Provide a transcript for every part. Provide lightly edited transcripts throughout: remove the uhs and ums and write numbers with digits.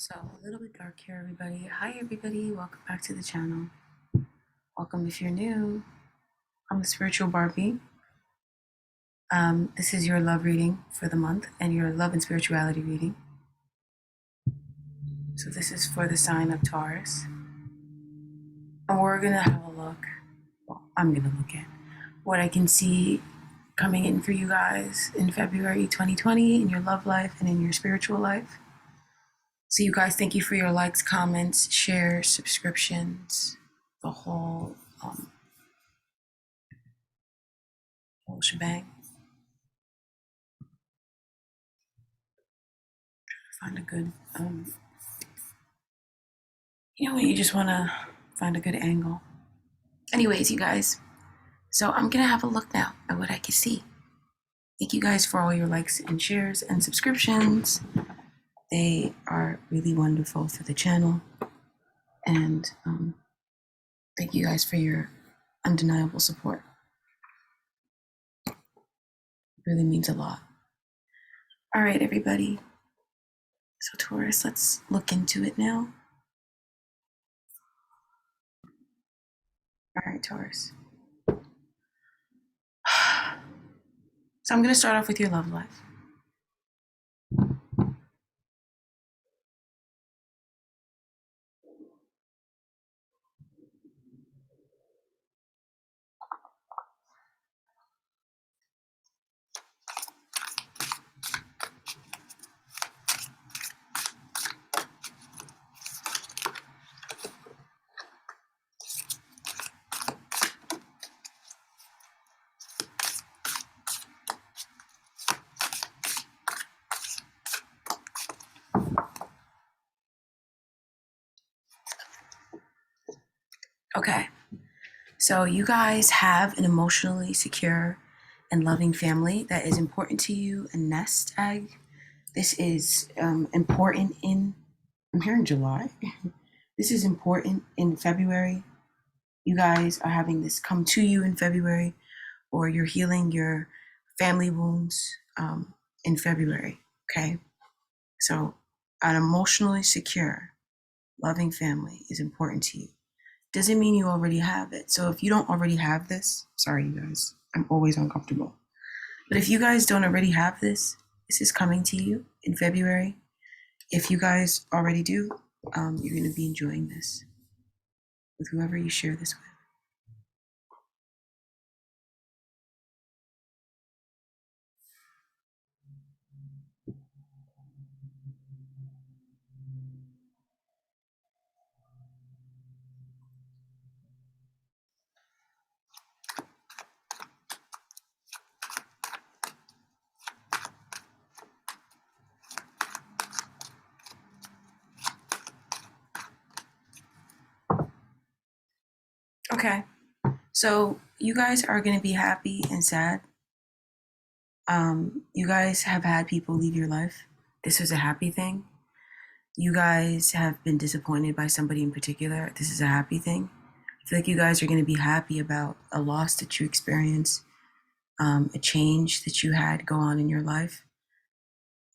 So a little bit dark here, everybody. Hi, everybody. Welcome back to the channel. Welcome if you're new. I'm the Spiritual Barbie. This is your love reading for the month and your love and spirituality reading. So this is for the sign of Taurus. And we're going to have a look. Well, I'm going to look at what I can see coming in for you guys in February 2020 in your love life and in your spiritual life. So you guys, thank you for your likes, comments, shares, subscriptions, the whole shebang. Find a good, when you just want to find a good angle. Anyways, you guys, so I'm going to have a look now at what I can see. Thank you guys for all your likes and shares and subscriptions. They are really wonderful for the channel. And thank you guys for your undeniable support. It really means a lot. All right, everybody. So Taurus, let's look into it now. All right, Taurus. So I'm going to start off with your love life. Okay, so you guys have an emotionally secure and loving family that is important to you, a nest egg. This is important I'm hearing July. This is important in February. You guys are having this come to you in February, or you're healing your family wounds in February, okay? So an emotionally secure, loving family is important to you. Doesn't mean you already have it. So if you don't already have this, sorry, you guys, I'm always uncomfortable. But if you guys don't already have this, this is coming to you in February. If you guys already do, you're going to be enjoying this with whoever you share this with. Okay, so you guys are going to be happy and sad. You guys have had people leave your life. This was a happy thing. You guys have been disappointed by somebody in particular. This is a happy thing. I feel like you guys are going to be happy about a loss that you experienced, a change that you had go on in your life.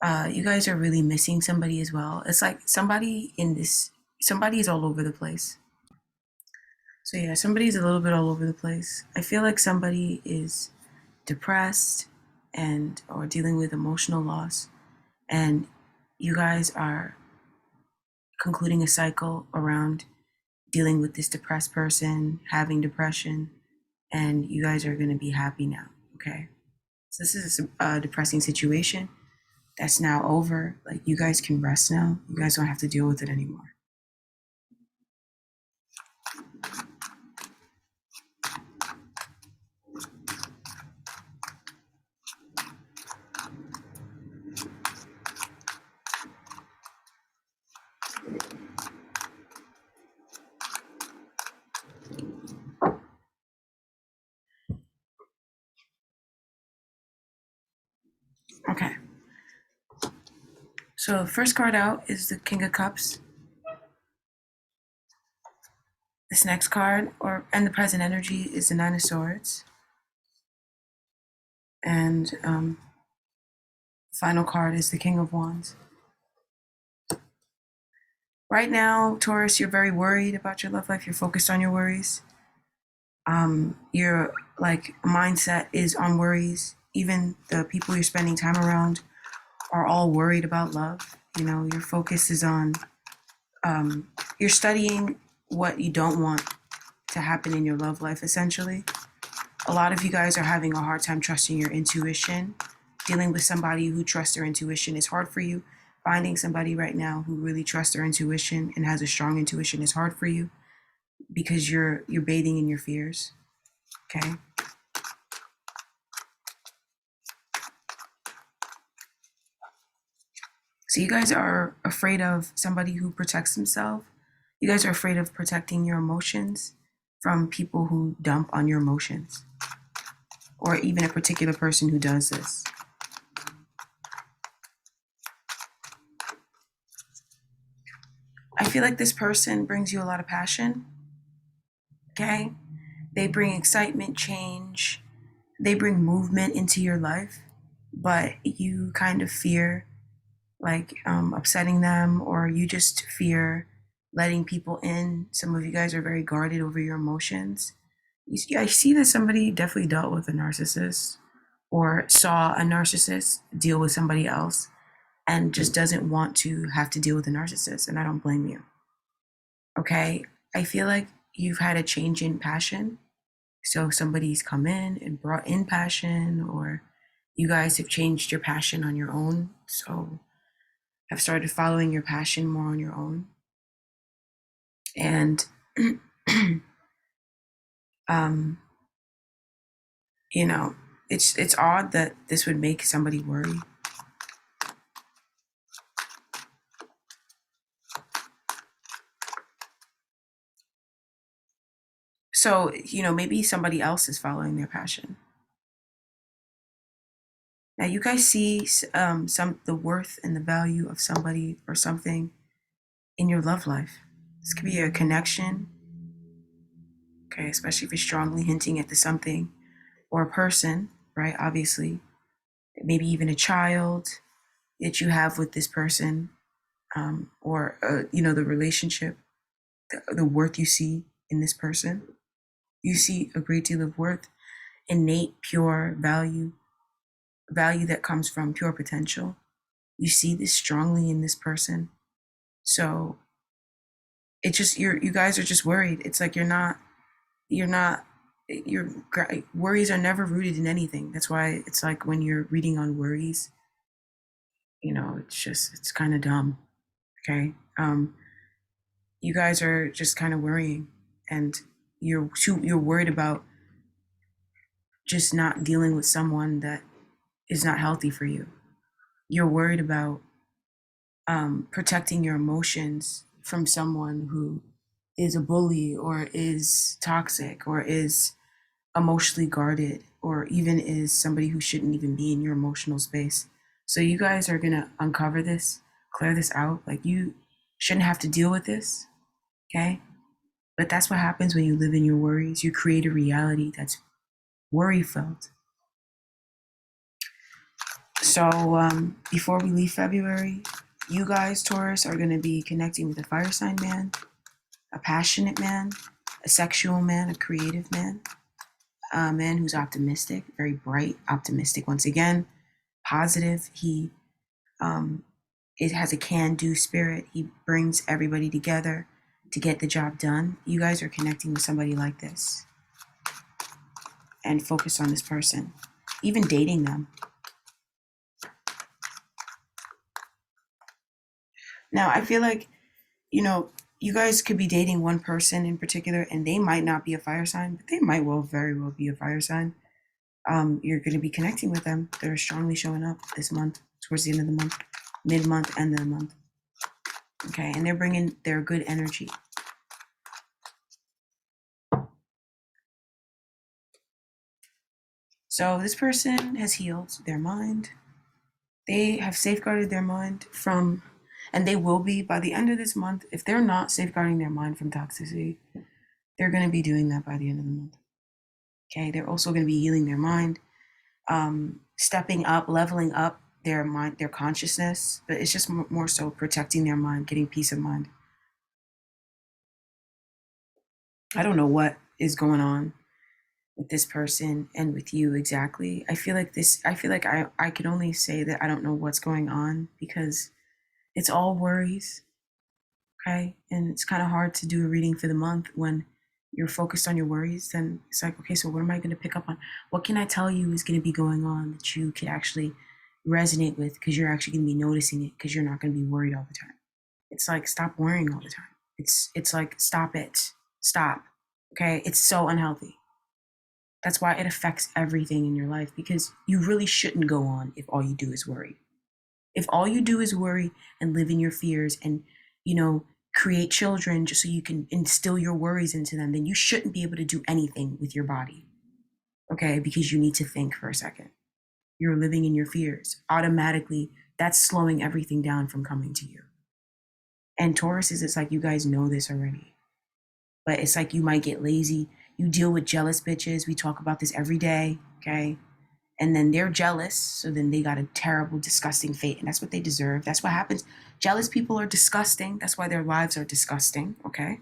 You guys are really missing somebody as well. It's like somebody is all over the place. So yeah, somebody's a little bit all over the place. I feel like somebody is depressed and or dealing with emotional loss, and you guys are concluding a cycle around dealing with this depressed person, having depression, and you guys are going to be happy now, okay? So this is a depressing situation that's now over. Like, you guys can rest now. You guys don't have to deal with it anymore. Okay. So first card out is the King of Cups. This next card, and the present energy, is the Nine of Swords. And final card is the King of Wands. Right now, Taurus, you're very worried about your love life. You're focused on your worries. Your like mindset is on worries. Even the people you're spending time around are all worried about love. You know, your focus is on you're studying what you don't want to happen in your love life, essentially. A lot of you guys are having a hard time trusting your intuition. Dealing with somebody who trusts their intuition is hard for you. Finding somebody right now who really trusts their intuition and has a strong intuition is hard for you because you're bathing in your fears. Okay. So you guys are afraid of somebody who protects himself. You guys are afraid of protecting your emotions from people who dump on your emotions, or even a particular person who does this. I feel like this person brings you a lot of passion. Okay. They bring excitement, change, they bring movement into your life, but you kind of fear like upsetting them, or you just fear letting people in. Some of you guys are very guarded over your emotions. I see that somebody definitely dealt with a narcissist or saw a narcissist deal with somebody else and just doesn't want to have to deal with a narcissist, and I don't blame you. Okay. I feel like you've had a change in passion. So somebody's come in and brought in passion, or you guys have changed your passion on your own. So have started following your passion more on your own. And, um, you know, it's odd that this would make somebody worry. So, maybe somebody else is following their passion. Now, you guys see some the worth and the value of somebody or something in your love life. This could be a connection, okay, especially if it's strongly hinting at the something or a person, right? Obviously, maybe even a child that you have with this person, or the relationship, the worth you see in this person. You see a great deal of worth, innate, pure value that comes from pure potential. You see this strongly in this person. So it's just you guys are just worried. It's like you're not your worries are never rooted in anything. That's why it's like when you're reading on worries, it's kind of dumb. Okay. You guys are just kind of worrying, and you're worried about just not dealing with someone that is not healthy for you. You're worried about protecting your emotions from someone who is a bully or is toxic or is emotionally guarded or even is somebody who shouldn't even be in your emotional space. So you guys are going to uncover this, clear this out. Like, you shouldn't have to deal with this. Okay. But that's what happens when you live in your worries. You create a reality that's worry filled. So before we leave February, you guys, Taurus, are going to be connecting with a fire sign man, a passionate man, a sexual man, a creative man, a man who's optimistic, very bright, optimistic. Once again, positive. He it has a can-do spirit. He brings everybody together to get the job done. You guys are connecting with somebody like this, and focus on this person, even dating them. Now, I feel like, you guys could be dating one person in particular, and they might not be a fire sign, but they might very well be a fire sign. You're going to be connecting with them. They're strongly showing up this month, towards the end of the month, mid-month, end of the month. Okay, and they're bringing their good energy. So this person has healed their mind. They have safeguarded their mind from, and they will be by the end of this month. If they're not safeguarding their mind from toxicity, they're going to be doing that by the end of the month. Okay, they're also going to be healing their mind, stepping up, leveling up their mind, their consciousness. But it's just more so protecting their mind, getting peace of mind. I don't know what is going on with this person and with you exactly. I feel like I can only say that I don't know what's going on because it's all worries, okay? And it's kind of hard to do a reading for the month when you're focused on your worries. Then it's like, okay, so what am I going to pick up on? What can I tell you is going to be going on that you could actually resonate with because you're actually going to be noticing it because you're not going to be worried all the time. It's like, stop worrying all the time. It's like, stop it. Stop. Okay? It's so unhealthy. That's why it affects everything in your life because you really shouldn't go on if all you do is worry. If all you do is worry and live in your fears and, you know, create children just so you can instill your worries into them, then you shouldn't be able to do anything with your body. Okay? Because you need to think for a second. You're living in your fears. Automatically, that's slowing everything down from coming to you. And Tauruses, it's like you guys know this already. But it's like you might get lazy. You deal with jealous bitches. We talk about this every day, okay? And then they're jealous, so then they got a terrible, disgusting fate, and that's what they deserve. That's what happens. Jealous people are disgusting. That's why their lives are disgusting, okay?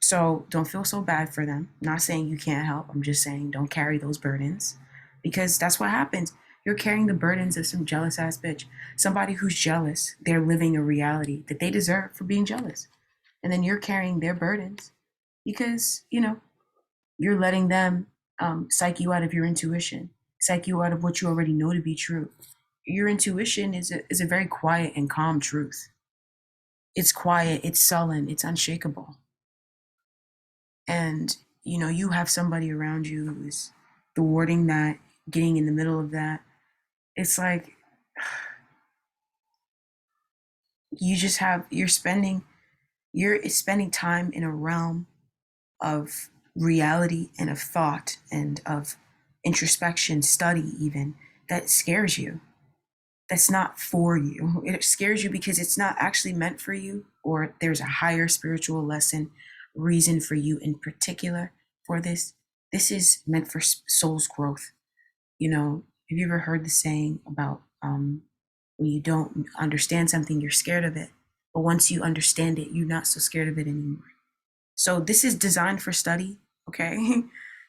So don't feel so bad for them. I'm not saying you can't help. I'm just saying don't carry those burdens because that's what happens. You're carrying the burdens of some jealous ass bitch. Somebody who's jealous, they're living a reality that they deserve for being jealous. And then you're carrying their burdens because, you know, you're letting them psych you out of your intuition, psych you out of what you already know to be true. Your intuition is a very quiet and calm truth. It's quiet, it's sullen, it's unshakable. And, you know, you have somebody around you who is thwarting that, getting in the middle of that. It's like you're spending time in a realm of reality and of thought and of introspection, study even, that scares you. That's not for you. It scares you because it's not actually meant for you, or there's a higher spiritual lesson, reason for you in particular for this. This is meant for soul's growth. You know, have you ever heard the saying about when you don't understand something, you're scared of it. But once you understand it, you're not so scared of it anymore. So this is designed for study, okay?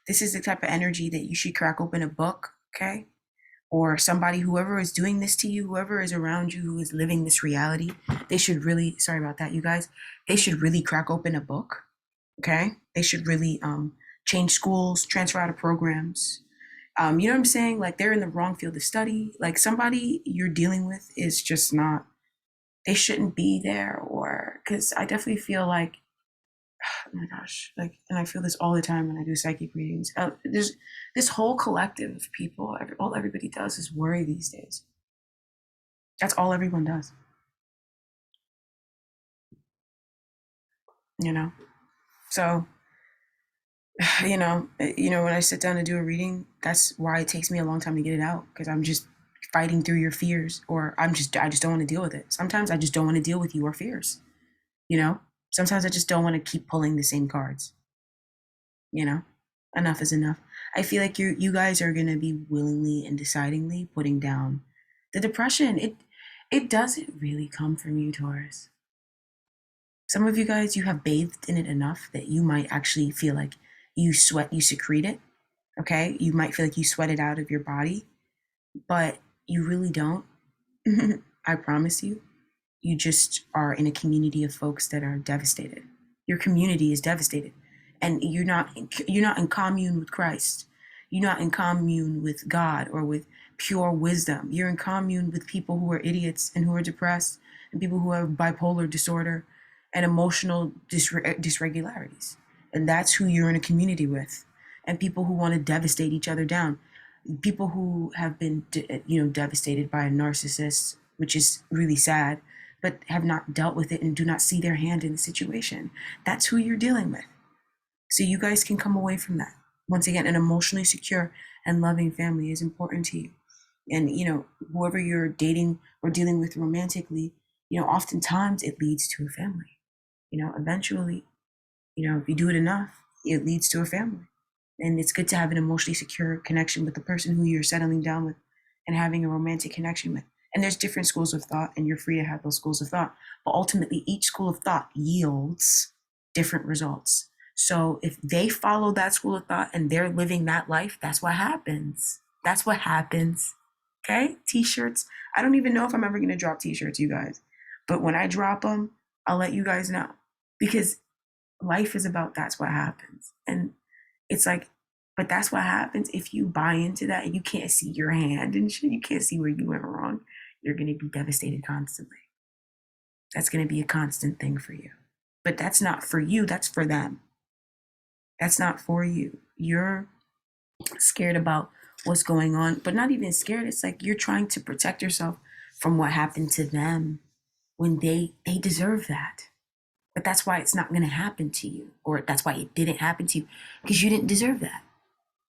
This is the type of energy that you should crack open a book, okay? Or somebody, whoever is doing this to you, whoever is around you who is living this reality, they should really, sorry about that, you guys, they should really crack open a book, okay? They should really change schools, transfer out of programs. You know what I'm saying? Like they're in the wrong field of study. Like somebody you're dealing with is just not, they shouldn't be there. Or, because I definitely feel like, oh my gosh, like, and I feel this all the time when I do psychic readings. There's this whole collective of people. All everybody does is worry these days. That's all everyone does. You know. So, when I sit down to do a reading, that's why it takes me a long time to get it out because I'm just fighting through your fears, or I just don't want to deal with it. Sometimes I just don't want to deal with your fears. You know. Sometimes I just don't want to keep pulling the same cards. You know, enough is enough. I feel like you guys are gonna be willingly and decidingly putting down the depression. It doesn't really come from you, Taurus. Some of you guys, you have bathed in it enough that you might actually feel like you secrete it. Okay, you might feel like you sweat it out of your body, but you really don't. I promise you. You just are in a community of folks that are devastated. Your community is devastated, and you're not in commune with Christ. You're not in commune with God or with pure wisdom. You're in commune with people who are idiots and who are depressed, and people who have bipolar disorder and emotional dysregularities. And that's who you're in a community with. And people who want to devastate each other down. People who have been devastated by a narcissist, which is really sad, but have not dealt with it and do not see their hand in the situation. That's who you're dealing with. So you guys can come away from that. Once again, an emotionally secure and loving family is important to you. And, whoever you're dating or dealing with romantically, oftentimes it leads to a family. Eventually, if you do it enough, it leads to a family. And it's good to have an emotionally secure connection with the person who you're settling down with and having a romantic connection with. And there's different schools of thought, and you're free to have those schools of thought. But ultimately, each school of thought yields different results. So if they follow that school of thought and they're living that life, that's what happens. That's what happens. Okay? T-shirts. I don't even know if I'm ever going to drop t-shirts, you guys. But when I drop them, I'll let you guys know. Because life is about that's what happens. And it's like, but that's what happens if you buy into that and you can't see your hand and shit. You can't see where you went wrong. You're going to be devastated constantly. That's going to be a constant thing for you. But that's not for you. That's for them. That's not for you. You're scared about what's going on, but not even scared. It's like you're trying to protect yourself from what happened to them when they deserve that. But that's why it's not going to happen to you, or that's why it didn't happen to you, because you didn't deserve that.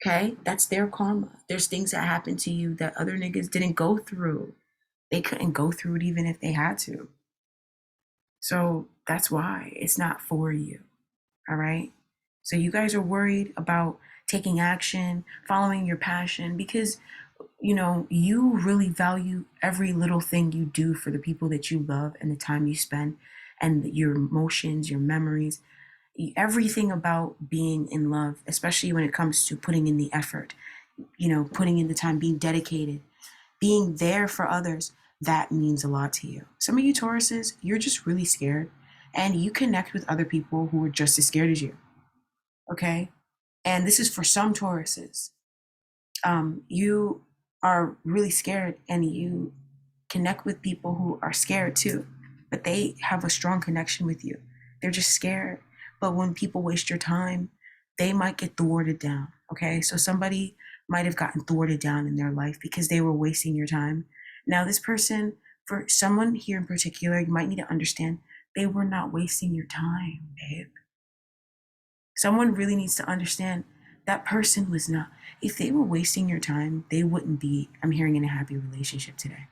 Okay? That's their karma. There's things that happened to you that other niggas didn't go through. They couldn't go through it even if they had to. So that's why it's not for you. All right? So you guys are worried about taking action, following your passion, because you really value every little thing you do for the people that you love and the time you spend and your emotions, your memories, everything about being in love, especially when it comes to putting in the effort, putting in the time, being dedicated, being there for others. That means a lot to you. Some of you Tauruses, you're just really scared and you connect with other people who are just as scared as you. Okay? And this is for some Tauruses. You are really scared and you connect with people who are scared too, but they have a strong connection with you. They're just scared. But when people waste your time, they might get thwarted down. Okay? So somebody might have gotten thwarted down in their life because they were wasting your time. Now, this person, for someone here in particular, you might need to understand they were not wasting your time, babe. Someone really needs to understand that person was not. If they were wasting your time, they wouldn't be, I'm hearing, in a happy relationship today.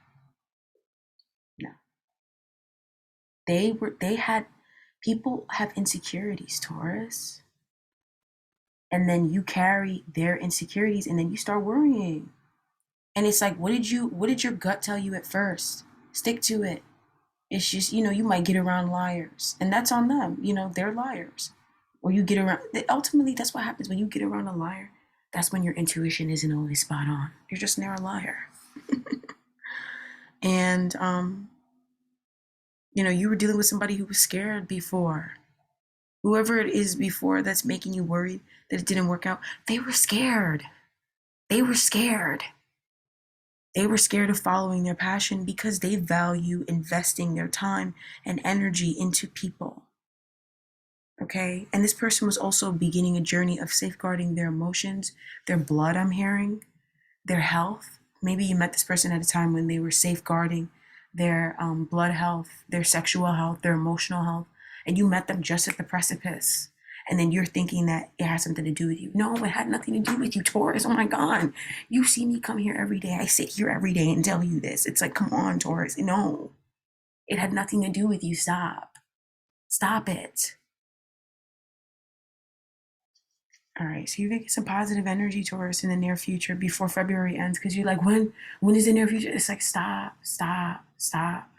No. People have insecurities, Taurus. And then you carry their insecurities and then you start worrying. And it's like, what did your gut tell you at first? Stick to it. It's just, you might get around liars. And that's on them. They're liars. Or you get around, ultimately, that's what happens when you get around a liar. That's when your intuition isn't always spot on. You're just near a liar. And, you were dealing with somebody who was scared before. Whoever it is before that's making you worried that it didn't work out, they were scared. They were scared. They were scared of following their passion because they value investing their time and energy into people. Okay? And this person was also beginning a journey of safeguarding their emotions, their blood, I'm hearing, their health. Maybe you met this person at a time when they were safeguarding their blood health, their sexual health, their emotional health, and you met them just at the precipice. And then you're thinking that it has something to do with you. No, it had nothing to do with you, Taurus. Oh my God. You see me come here every day. I sit here every day and tell you this. It's like, come on, Taurus. No, it had nothing to do with you. Stop. Stop it. All right, so you're gonna get some positive energy, Taurus, in the near future before February ends, because you're like, when is the near future? It's like, stop.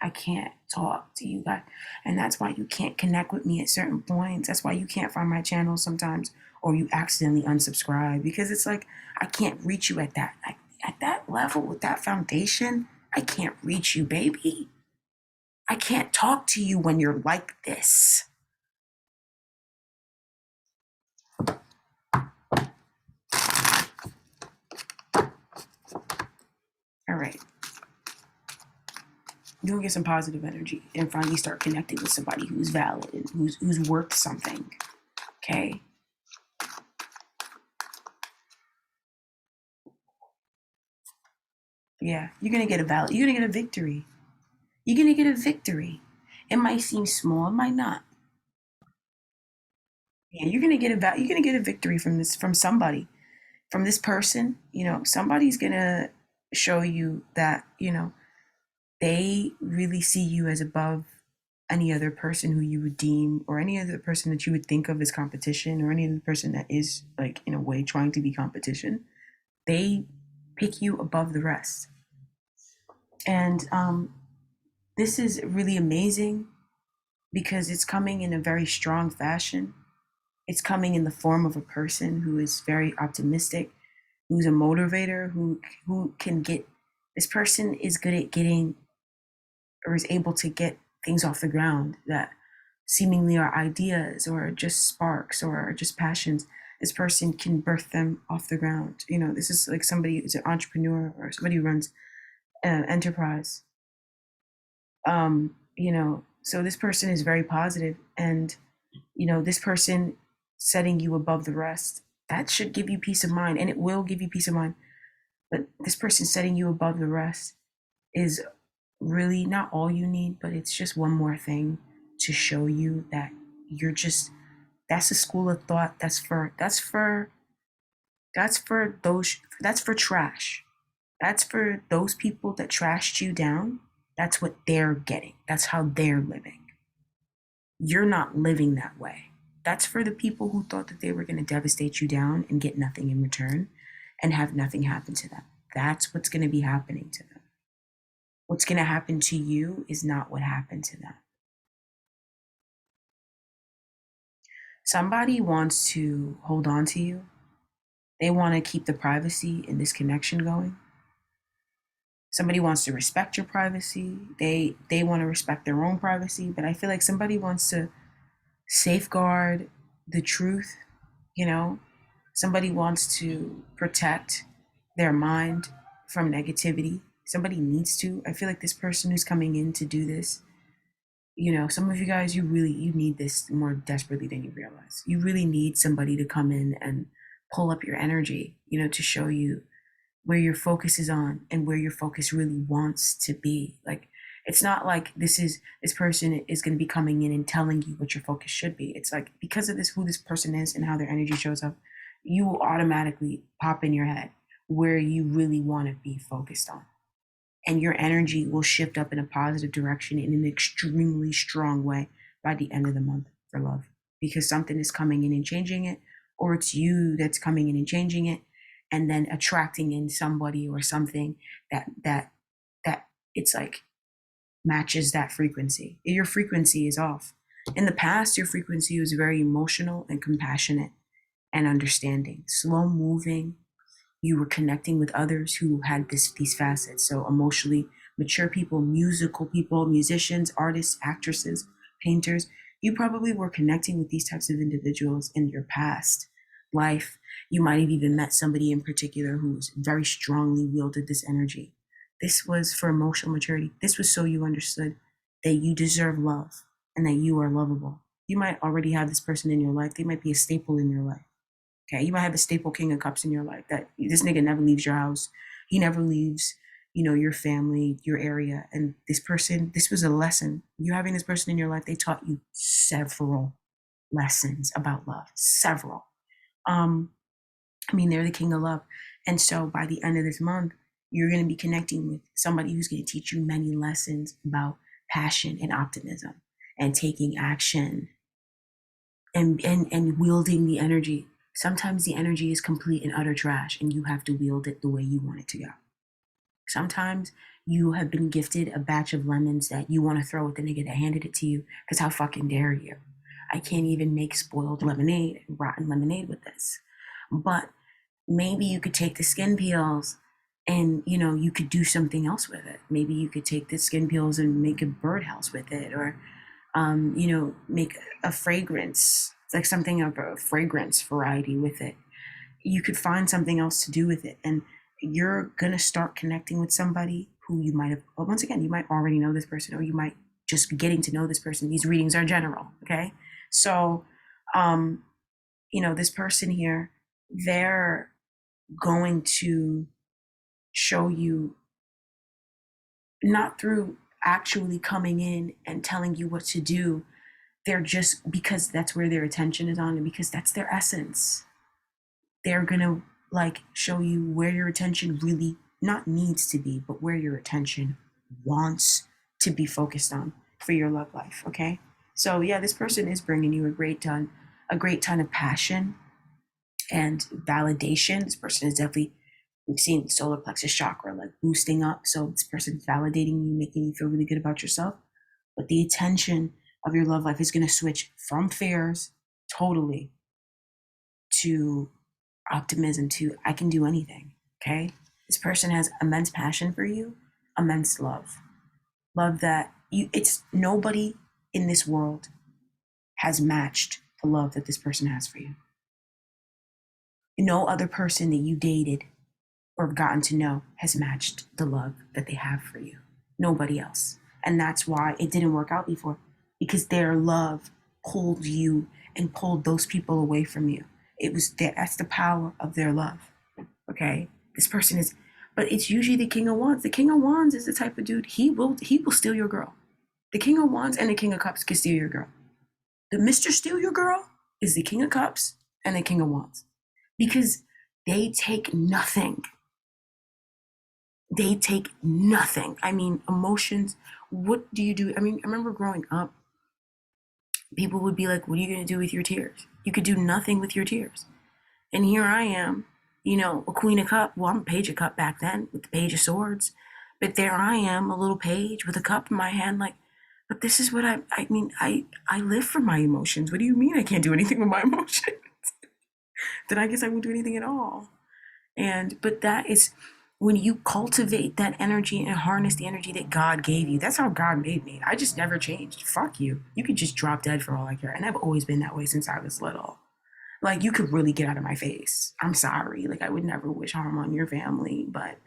I can't talk to you guys. And that's why you can't connect with me at certain points. That's why you can't find my channel sometimes, or you accidentally unsubscribe, because it's like, I can't reach you at that level with that foundation. I can't reach you, baby. I can't talk to you when you're like this. All right. You'll get some positive energy and finally start connecting with somebody who's valid and who's worth something. Okay? Yeah, you're gonna get a victory. You're gonna get a victory. It might seem small, it might not. Yeah, you're gonna get a victory from somebody, from this person. Somebody's gonna show you that, they really see you as above any other person who you would deem, or any other person that you would think of as competition, or any other person that is, like, in a way trying to be competition. They pick you above the rest. And this is really amazing because it's coming in a very strong fashion. it's coming in the form of a person who is very optimistic, who's a motivator, who can get, this person is good at getting, or is able to get things off the ground that seemingly are ideas or just sparks or just passions. This person can birth them off the ground. This is like somebody who's an entrepreneur or somebody who runs an enterprise. So this person is very positive, and this person setting you above the rest, that should give you peace of mind, and it will give you peace of mind. But this person setting you above the rest is really not all you need, but it's just one more thing to show you that you're just, that's a school of thought that's for trash. That's for those people that trashed you down. That's what they're getting. That's how they're living. You're not living that way. That's for the people who thought that they were going to devastate you down and get nothing in return and have nothing happen to them. That's what's going to be happening to them. What's going to happen to you is not what happened to them. Somebody wants to hold on to you. They want to keep the privacy in this connection going. Somebody wants to respect your privacy. They want to respect their own privacy, but I feel like somebody wants to safeguard the truth, Somebody wants to protect their mind from negativity. Somebody needs to. I feel like this person who's coming in to do this, some of you guys, you need this more desperately than you realize. You really need somebody to come in and pull up your energy, to show you where your focus is on and where your focus really wants to be. Like, it's not like this person is going to be coming in and telling you what your focus should be. It's like, because of who this person is and how their energy shows up, you will automatically pop in your head where you really want to be focused on. And your energy will shift up in a positive direction in an extremely strong way by the end of the month for love, because something is coming in and changing it, or it's you that's coming in and changing it, and then attracting in somebody or something that it's like matches that frequency. Your frequency is off. In the past, your frequency was very emotional and compassionate and understanding, slow moving. You were connecting with others who had these facets. So emotionally mature people, musical people, musicians, artists, actresses, painters. You probably were connecting with these types of individuals in your past life. You might have even met somebody in particular who was very strongly wielded this energy. This was for emotional maturity. This was so you understood that you deserve love and that you are lovable. You might already have this person in your life. They might be a staple in your life. Okay, you might have a staple king of cups in your life, that this nigga never leaves your house. He never leaves, your family, your area. And this person, this was a lesson. You having this person in your life, they taught you several lessons about love. Several. They're the king of love. And so by the end of this month, you're going to be connecting with somebody who's going to teach you many lessons about passion and optimism and taking action and wielding the energy. Sometimes the energy is complete and utter trash, and you have to wield it the way you want it to go. Sometimes you have been gifted a batch of lemons that you want to throw at the nigga that handed it to you, because how fucking dare you? I can't even make spoiled lemonade and rotten lemonade with this. But maybe you could take the skin peels and, you could do something else with it. Maybe you could take the skin peels and make a birdhouse with it, or, make a fragrance, like something of a fragrance variety with it. You could find something else to do with it. And you're going to start connecting with somebody who you might have, well, once again, you might already know this person, or you might just be getting to know this person. These readings are general. Okay. So, this person here, they're going to show you, not through actually coming in and telling you what to do. They're just, because that's where their attention is on, and because that's their essence. They're gonna show you where your attention really not needs to be, but where your attention wants to be focused on for your love life. Okay. So yeah, this person is bringing you a great ton of passion and validation. This person is definitely, we've seen the solar plexus chakra boosting up. So this person's validating you, making you feel really good about yourself. But the attention of your love life is going to switch from fears totally to optimism to I can do anything. Okay? This person has immense passion for you, immense love. Love that it's nobody in this world has matched the love that this person has for you. No other person that you dated or gotten to know has matched the love that they have for you. Nobody else. And that's why it didn't work out before, because their love pulled you and pulled those people away from you. That's the power of their love. Okay? This person is, but it's usually the King of Wands. The King of Wands is the type of dude, he will steal your girl. The King of Wands and the King of Cups can steal your girl. The Mr. Steal Your Girl is the King of Cups and the King of Wands, because they take nothing. They take nothing. I mean, emotions. What do you do? I mean, I remember growing up, people would be like, what are you going to do with your tears? You could do nothing with your tears. And here I am, a Queen of Cups. Well, I'm a Page of Cups back then with the Page of Swords. But there I am, a little page with a cup in my hand, like, but this is what I mean, I live for my emotions. What do you mean I can't do anything with my emotions? Then I guess I won't do anything at all. But that is when you cultivate that energy and harness the energy that God gave you. That's how God made me. I just never changed. Fuck you. You could just drop dead for all I care. And I've always been that way since I was little. Like, you could really get out of my face. I'm sorry. Like, I would never wish harm on your family, but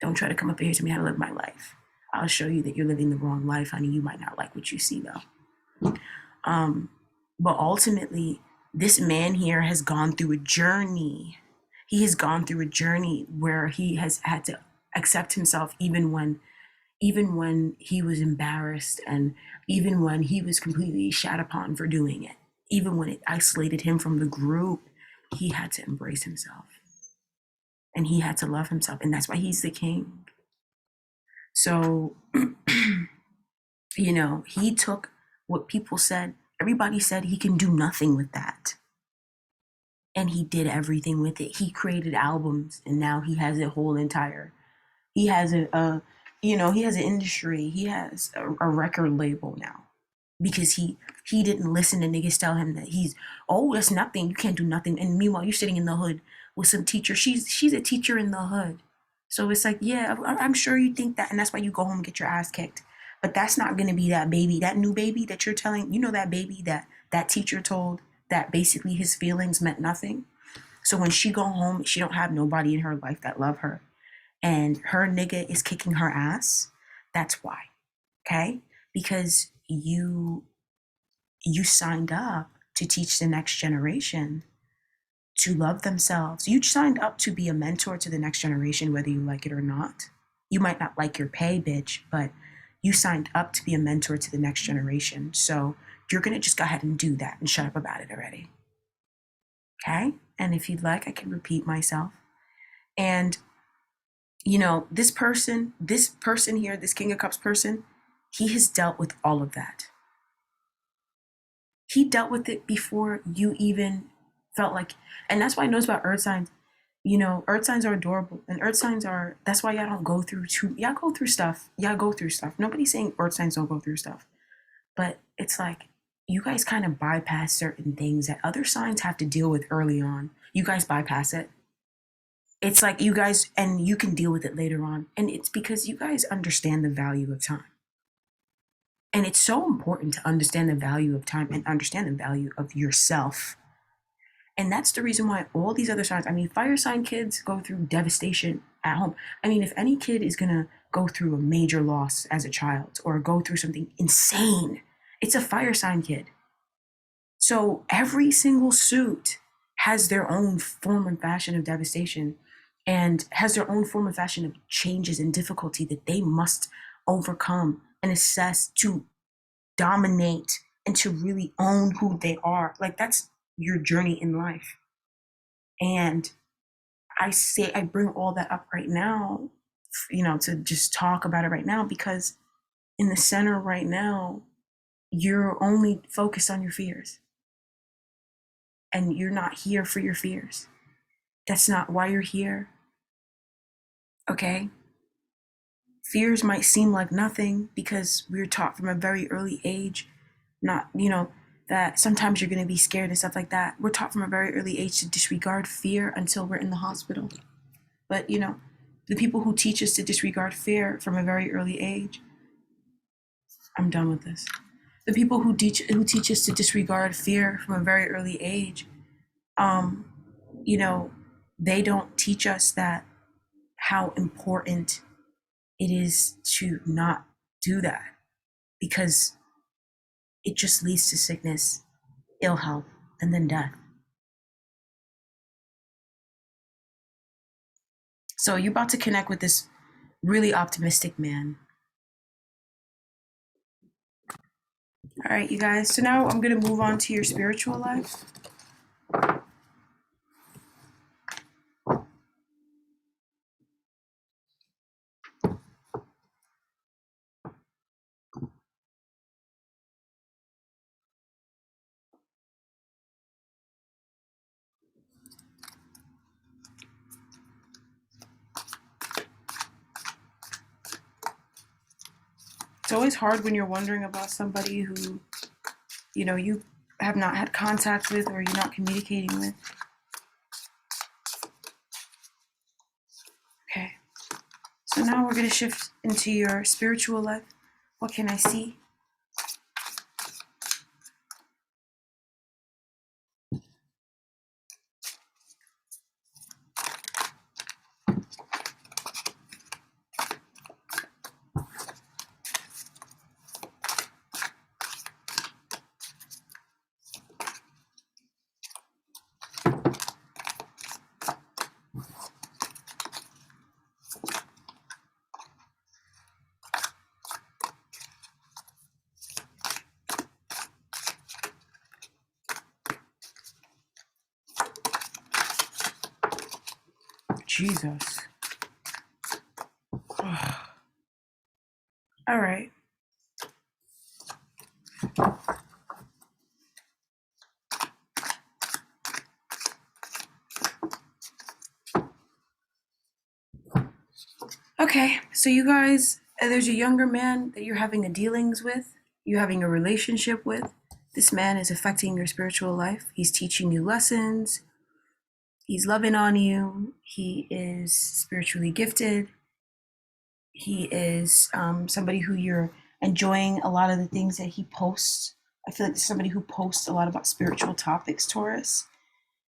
don't try to come up here to me how to live my life. I'll show you that you're living the wrong life, honey. You might not like what you see, though. But ultimately, this man here has gone through a journey. He has gone through a journey where he has had to accept himself even when he was embarrassed, and even when he was completely shat upon for doing it. Even when it isolated him from the group, he had to embrace himself. And he had to love himself. And that's why he's the king. So, he took what people said. Everybody said he can do nothing with that. And he did everything with it. He created albums, and now he has a whole entire, he has he has an industry. He has a record label now, because he didn't listen to niggas tell him that that's nothing. You can't do nothing. And meanwhile, you're sitting in the hood with some teacher. She's a teacher in the hood. So it's like, yeah, I'm sure you think that, and that's why you go home and get your ass kicked. But that's not going to be that baby, that new baby that you're telling, that baby that teacher told that basically his feelings meant nothing. So when she go home, she don't have nobody in her life that love her, and her nigga is kicking her ass. That's why, okay? Because you signed up to teach the next generation to love themselves. You signed up to be a mentor to the next generation, whether you like it or not. You might not like your pay, bitch, but you signed up to be a mentor to the next generation. So you're going to just go ahead and do that and shut up about it already. Okay? And if you'd like, I can repeat myself. And, this person here, this King of Cups person, he has dealt with all of that. He dealt with it before you even felt like, and that's why I know about earth signs. Earth signs are adorable, and earth signs that's why y'all don't go through y'all go through stuff. Nobody's saying earth signs don't go through stuff, but it's like, you guys kind of bypass certain things that other signs have to deal with early on. You guys bypass it. It's like you guys, and you can deal with it later on. And it's because you guys understand the value of time. And it's so important to understand the value of time and understand the value of yourself. And that's the reason why all these other signs, fire sign kids go through devastation at home. If any kid is going to go through a major loss as a child or go through something insane, it's a fire sign kid. So every single suit has their own form and fashion of devastation, and has their own form and fashion of changes and difficulty that they must overcome and assess to dominate and to really own who they are. Like, that's your journey in life. And I bring all that up right now, to just talk about it right now, because in the center right now, you're only focused on your fears. And you're not here for your fears. That's not why you're here. Okay? Fears might seem like nothing because we were taught from a very early age, not, that sometimes you're going to be scared and stuff like that. We're taught from a very early age to disregard fear until we're in the hospital. But, you know, the people who teach us to disregard fear from a very early age, I'm done with this. The people who teach us to disregard fear from a very early age, um, you know, they don't teach us that how important it is to not do that, because it just leads to sickness, ill health, and then death. So you're about to connect with this really optimistic man. All right, you guys. So now I'm going to move on to your spiritual life. It's always hard when you're wondering about somebody who, you know, you have not had contact with or you're not communicating with. Okay. So now we're going to shift into your spiritual life. What can I see? Jesus. All right. Okay, so you guys, there's a younger man that you're having a dealings with, you're having a relationship with. This man is affecting your spiritual life. He's teaching you lessons. He's loving on you. He is spiritually gifted. He is somebody who you're enjoying a lot of the things that he posts. I feel like somebody who posts a lot about spiritual topics, Taurus.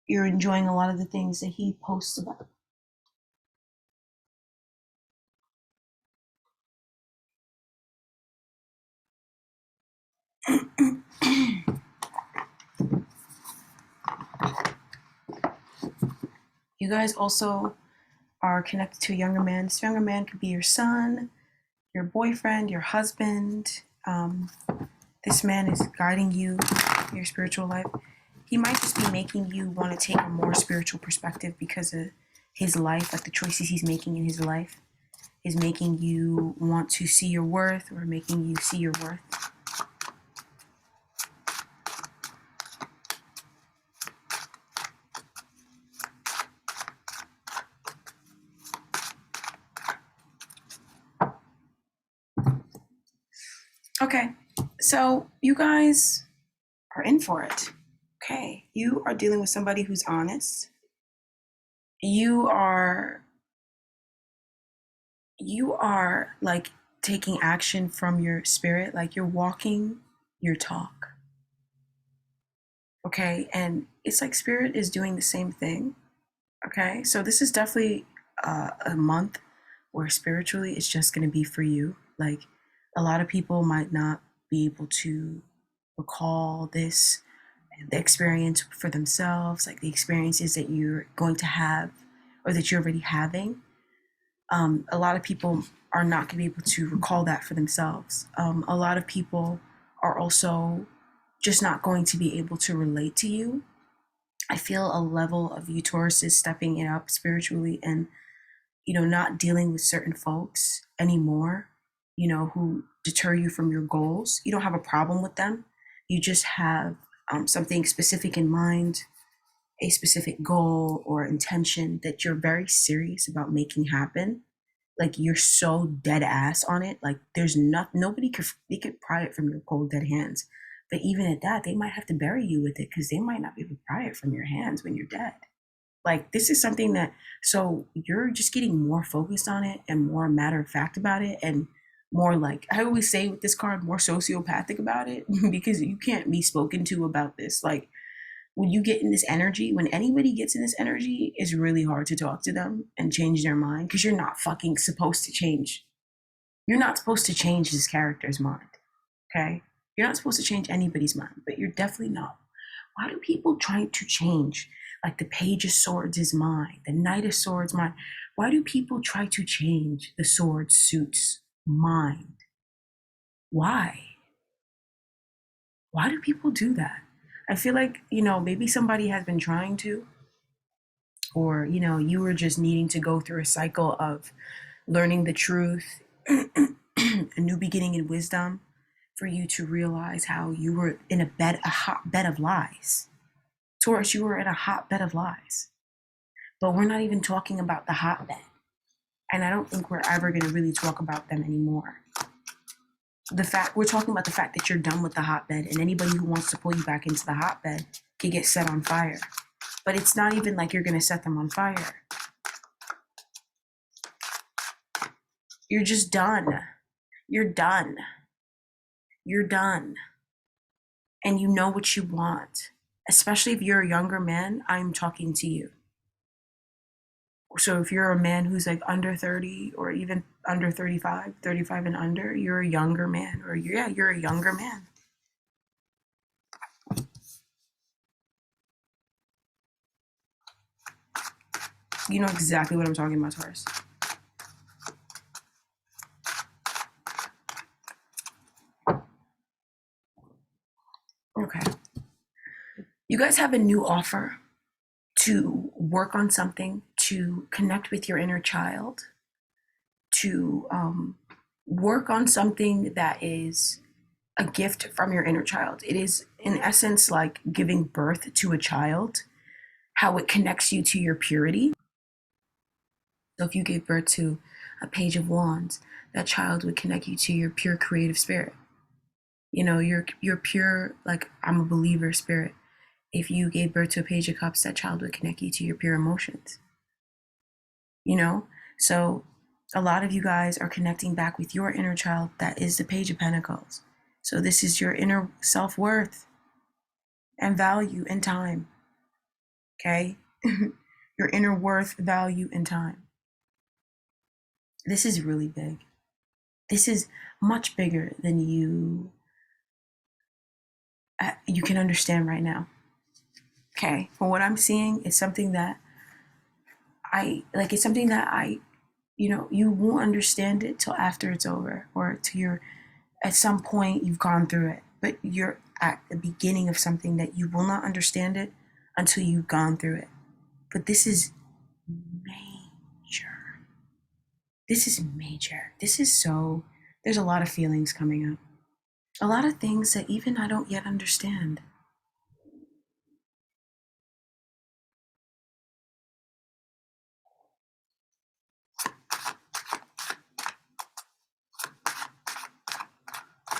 You're enjoying a lot of the things that he posts about. You guys also are connected to a younger man. This younger man could be your son, your boyfriend, your husband. This man is guiding you in your spiritual life. He might just be making you want to take a more spiritual perspective because of his life, like the choices he's making in his life is making you want to see your worth or making you see your worth. Okay, so you guys are in for it. Okay, you are dealing with somebody who's honest. You are like taking action from your spirit, like you're walking your talk. Okay, and it's like spirit is doing the same thing. Okay, so this is definitely a month where spiritually it's just going to be for you. Like a lot of people might not be able to recall this, the experience for themselves, like the experiences that you're going to have or that you're already having. A lot of people are not going to be able to recall that for themselves. A lot of people are also just not going to be able to relate to you. I feel a level of you Tauruses stepping it up spiritually and, you know, not dealing with certain folks anymore, you know, who deter you from your goals. You don't have a problem with them. You just have something specific in mind, a specific goal or intention that you're very serious about making happen. Like you're so dead ass on it. Like there's nobody could pry it from your cold dead hands. But even at that, they might have to bury you with it because they might not be able to pry it from your hands when you're dead. Like, this is something that, so you're just getting more focused on it and more matter of fact about it, and more, like I always say with this card, more sociopathic about it because you can't be spoken to about this. Like, when you get in this energy, when anybody gets in this energy, it's really hard to talk to them and change their mind because you're not fucking supposed to change. You're not supposed to change this character's mind, okay? You're not supposed to change anybody's mind, but you're definitely not. Why do people try to change, like the Page of Swords' mind, the Knight of Swords' mind? Why do people try to change the Sword Suit's mind? Why? Why do people do that? I feel like, maybe somebody has been trying to, or, you were just needing to go through a cycle of learning the truth, a new beginning in wisdom, for you to realize how you were in a hotbed of lies. Taurus, you were in a hotbed of lies. But we're not even talking about the hotbed. And I don't think we're ever going to really talk about them anymore. We're talking about the fact that you're done with the hotbed, and anybody who wants to pull you back into the hotbed can get set on fire. But it's not even like you're going to set them on fire. You're just done. You're done. You're done. And you know what you want. Especially if you're a younger man, I'm talking to you. So if you're a man who's like under 30 or even under 35 and under, you're a younger man, or you're a younger man. You know exactly what I'm talking about, Taurus. Okay. You guys have a new offer to work on something, to connect with your inner child, to work on something that is a gift from your inner child. It is, in essence, like giving birth to a child, how it connects you to your purity. So if you gave birth to a Page of Wands, that child would connect you to your pure creative spirit. Your pure, like, I'm a believer spirit. If you gave birth to a Page of Cups, that child would connect you to your pure emotions. So a lot of you guys are connecting back with your inner child. That is the Page of Pentacles. So this is your inner self-worth and value and time. Okay? Your inner worth, value, and time. This is really big. This is much bigger than you can understand right now. Okay? From what I'm seeing, it's something that you won't understand it till after it's over, or at some point you've gone through it, but you're at the beginning of something that you will not understand it until you've gone through it. But this is major. This is major. There's a lot of feelings coming up. A lot of things that even I don't yet understand.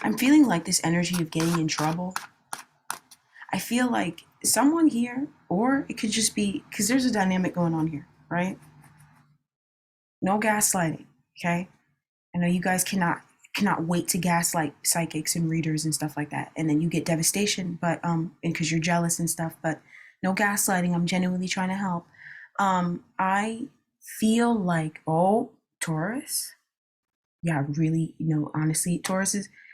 I'm feeling like this energy of getting in trouble. I feel like someone here, or it could just be, because there's a dynamic going on here, right? No gaslighting, okay? I know you guys cannot wait to gaslight psychics and readers and stuff like that, and then you get devastation, but because you're jealous and stuff. But no gaslighting. I'm genuinely trying to help. I feel like, Taurus, yeah, really, honestly,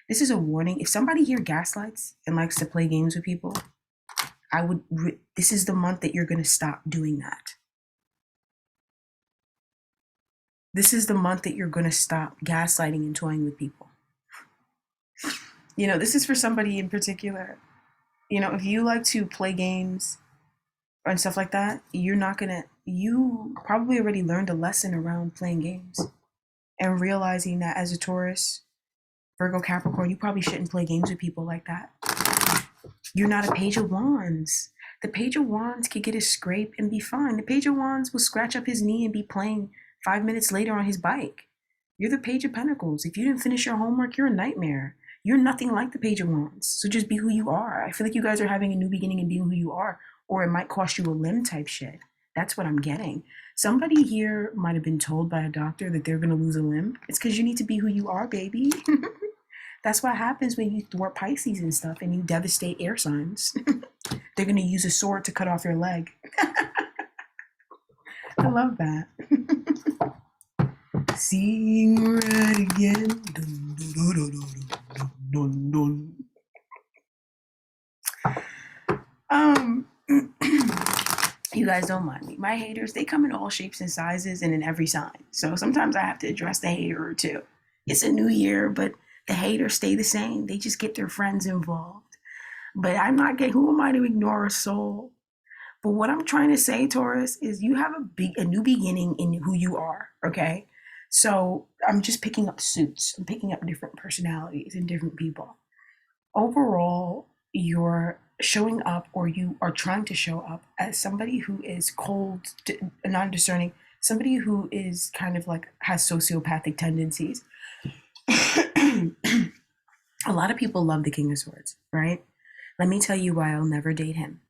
this is a warning. If somebody here gaslights and likes to play games with people, this is the month that you're going to stop doing that. This is the month that you're going to stop gaslighting and toying with people. This is for somebody in particular. If you like to play games and stuff like that, you probably already learned a lesson around playing games and realizing that as a Taurus, Virgo, Capricorn, you probably shouldn't play games with people like that. You're not a Page of Wands. The Page of Wands could get a scrape and be fine. The Page of Wands will scratch up his knee and be playing 5 minutes later on his bike. You're the Page of Pentacles. If you didn't finish your homework, you're a nightmare. You're nothing like the Page of Wands. So just be who you are. I feel like you guys are having a new beginning and being who you are, or it might cost you a limb type shit. That's what I'm getting. Somebody here might have been told by a doctor that they're going to lose a limb. It's because you need to be who you are, baby. That's what happens when you thwart Pisces and stuff and you devastate air signs. They're going to use a sword to cut off your leg. I love that. Seeing red again. Dun, dun, dun, dun, dun, dun, dun. You guys don't mind me. My haters, they come in all shapes and sizes and in every sign. So sometimes I have to address the hater or two. It's a new year, but the haters stay the same. They just get their friends involved. But I'm not getting, who am I to ignore a soul? But what I'm trying to say, Taurus, is you have a new beginning in who you are, okay? So I'm just picking up suits. I'm picking up different personalities and different people. Overall, you're showing up, or you are trying to show up as somebody who is cold, non-discerning, somebody who is kind of like has sociopathic tendencies. A lot of people love the King of Swords, right? Let me tell you why I'll never date him.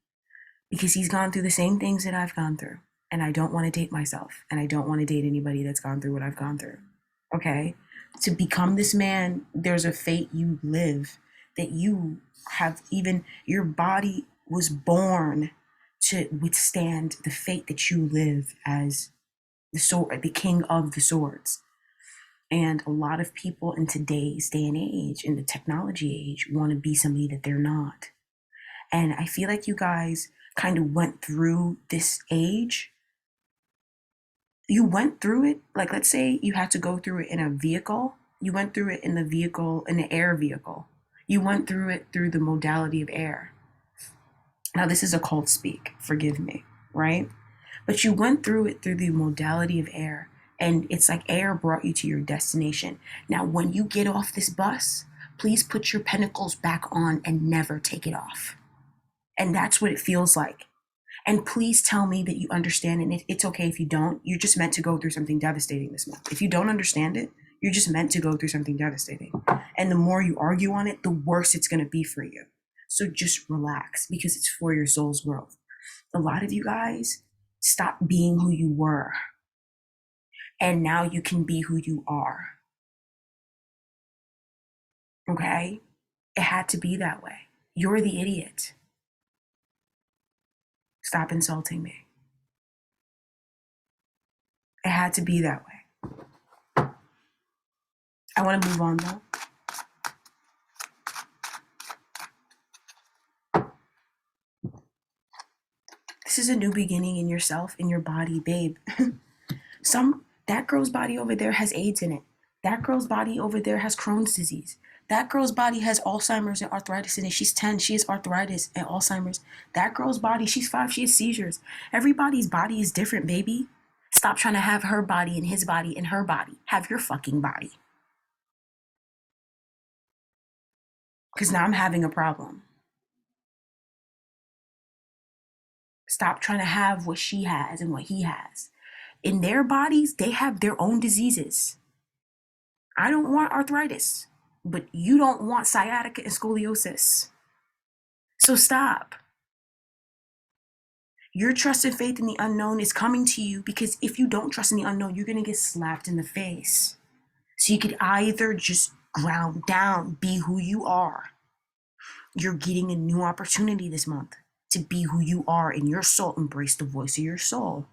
Because he's gone through the same things that I've gone through. And I don't want to date myself. And I don't want to date anybody that's gone through what I've gone through. Okay? To become this man, there's a fate you live that you have, even your body was born to withstand the fate that you live as the king of the swords. And a lot of people in today's day and age, in the technology age, want to be somebody that they're not. And I feel like you guys kind of went through this age. You went through it, like let's say you had to go through it in a vehicle. You went through it in the vehicle, in the air vehicle. You went through it through the modality of air. Now this is occult speak, forgive me, right? But you went through it through the modality of air, and it's like air brought you to your destination. Now when you get off this bus, please put your pentacles back on and never take it off. And that's what it feels like. And please tell me that you understand, and it's okay if you don't. You're just meant to go through something devastating this month. If you don't understand it, you're just meant to go through something devastating. And the more you argue on it, the worse it's going to be for you. So just relax, because it's for your soul's growth. A lot of you guys stopped being who you were. And now you can be who you are. Okay? It had to be that way. You're the idiot. Stop insulting me. It had to be that way. I want to move on though. This is a new beginning in yourself, in your body, babe. That girl's body over there has AIDS in it. That girl's body over there has Crohn's disease. That girl's body has Alzheimer's and arthritis in it. She's 10. She has arthritis and Alzheimer's. That girl's body, she's 5. She has seizures. Everybody's body is different, baby. Stop trying to have her body and his body and her body. Have your fucking body. Because now I'm having a problem. Stop trying to have what she has and what he has. In their bodies, they have their own diseases. I don't want arthritis, but you don't want sciatica and scoliosis. So stop. Your trust and faith in the unknown is coming to you, because if you don't trust in the unknown, you're going to get slapped in the face. So you could either just ground down, be who you are. You're getting a new opportunity this month to be who you are in your soul. Embrace the voice of your soul.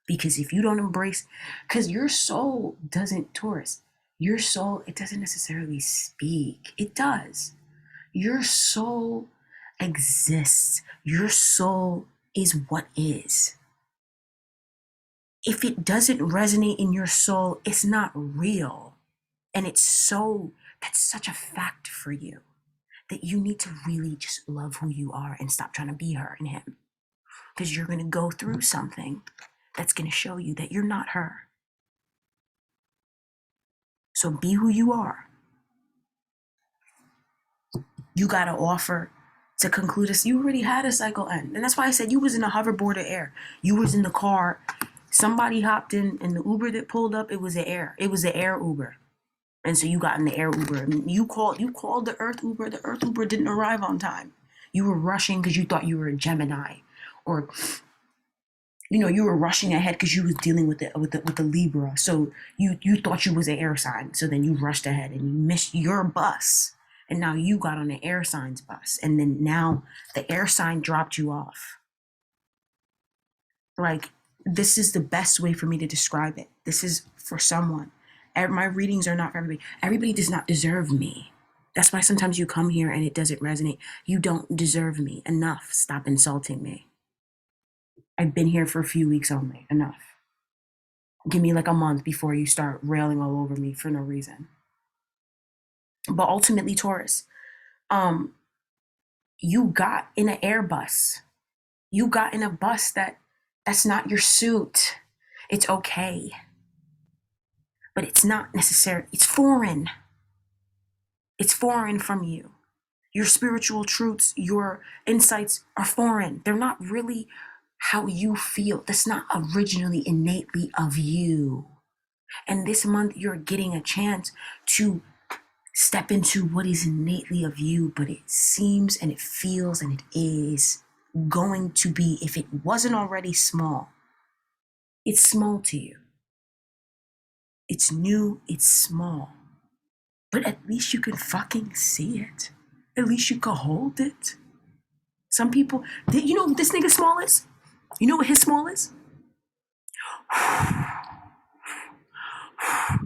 Because if you don't embrace, because your soul doesn't, Taurus, your soul, it doesn't necessarily speak. It does. Your soul exists. Your soul is what is. If it doesn't resonate in your soul, it's not real. And that's such a fact for you, that you need to really just love who you are and stop trying to be her and him. Because you're going to go through something that's going to show you that you're not her. So be who you are. You got to offer to conclude this. You already had a cycle end. And that's why I said you was in a hoverboard of air. You was in the car. Somebody hopped in, and the Uber that pulled up, it was an air. It was an air Uber. And so you got in the air Uber. And you called the Earth Uber. The Earth Uber didn't arrive on time. You were rushing because you thought you were a Gemini, or you were rushing ahead because you was dealing with the Libra. So you thought you was an air sign. So then you rushed ahead and you missed your bus. And now you got on the air sign's bus. And then now the air sign dropped you off. Like, this is the best way for me to describe it. This is for someone. My readings are not for everybody. Everybody does not deserve me. That's why sometimes you come here and it doesn't resonate. You don't deserve me. Enough. Stop insulting me. I've been here for a few weeks only. Enough. Give me like a month before you start railing all over me for no reason. But ultimately, Taurus, you got in an Airbus. You got in a bus that's not your suit. It's okay. But it's not necessary. It's foreign. It's foreign from you. Your spiritual truths, your insights are foreign. They're not really how you feel. That's not originally innately of you. And this month, you're getting a chance to step into what is innately of you, but it seems and it feels and it is going to be, if it wasn't already small, it's small to you. It's new, it's small. But at least you can fucking see it. At least you can hold it. Some people, you know what this nigga small is? You know what his small is?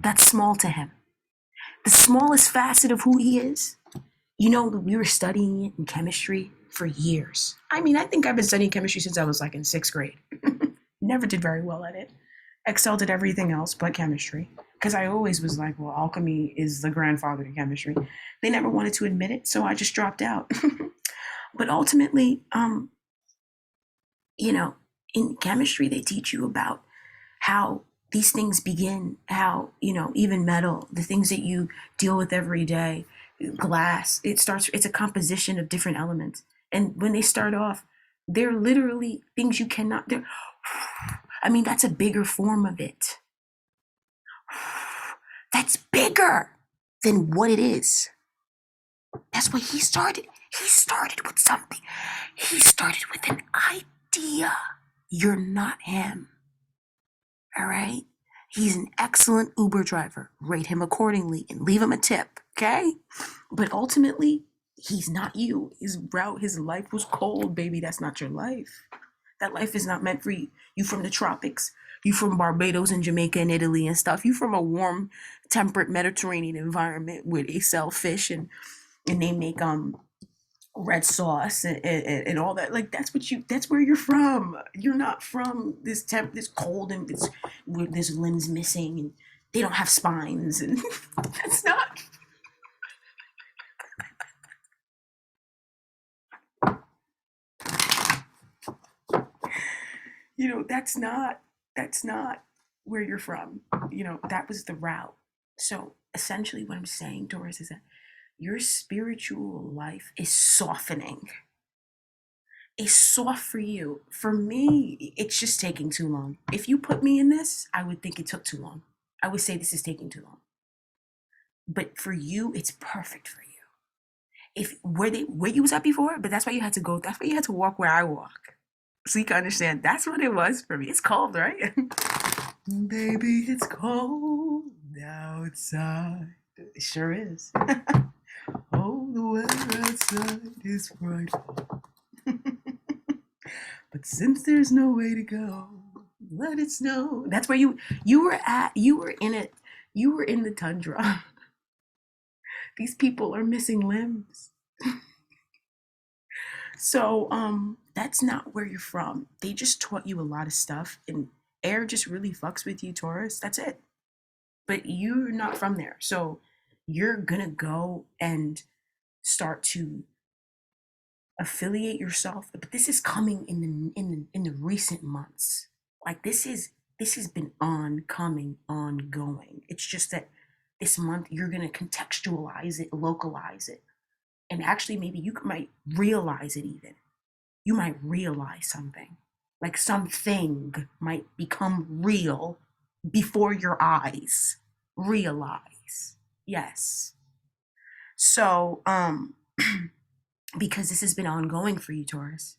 That's small to him. The smallest facet of who he is. You know, we were studying it in chemistry for years. I mean, I think I've been studying chemistry since I was like in 6th grade. Never did very well at it. Excelled at everything else but chemistry. Because I always was like, well, alchemy is the grandfather to chemistry. They never wanted to admit it, so I just dropped out. But ultimately, in chemistry, they teach you about how these things begin, how, even metal, the things that you deal with every day, glass, it's a composition of different elements. And when they start off, they're literally things you cannot, that's a bigger form of it. That's bigger than what it is. That's why he started. He started with something. He started with an idea. You're not him. All right? He's an excellent Uber driver. Rate him accordingly and leave him a tip, okay? But ultimately, he's not you. His life was cold, baby. That's not your life. That life is not meant for you. You from the tropics. You from Barbados and Jamaica and Italy and stuff. You from a warm, temperate Mediterranean environment where they sell fish and they make red sauce and all that. Like, that's where you're from. You're not from this cold and where there's limbs missing and they don't have spines, and that's not. That's not where you're from. That was the route. So essentially what I'm saying, Taurus, is that your spiritual life is softening. It's soft for you. For me, it's just taking too long. If you put me in this, I would think it took too long. I would say this is taking too long. But for you, it's perfect for you. If where you was at before, but that's why you had to go. That's why you had to walk where I walk. So you can understand. That's what it was for me. It's cold, right? Baby, it's cold outside. It sure is. Oh, the weather outside is frightful. But since there's no way to go, let it snow. That's where you were at. You were in it. You were in the tundra. These people are missing limbs. So that's not where you're from. They just taught you a lot of stuff, and air just really fucks with you, Taurus. That's it. But you're not from there. So you're gonna go and start to affiliate yourself. But this is coming in the recent months. Like, this has been ongoing. It's just that this month you're gonna contextualize it, localize it. And actually, maybe you might realize it even. You might realize something. Like, something might become real before your eyes. Realize. Yes. So, because this has been ongoing for you, Taurus,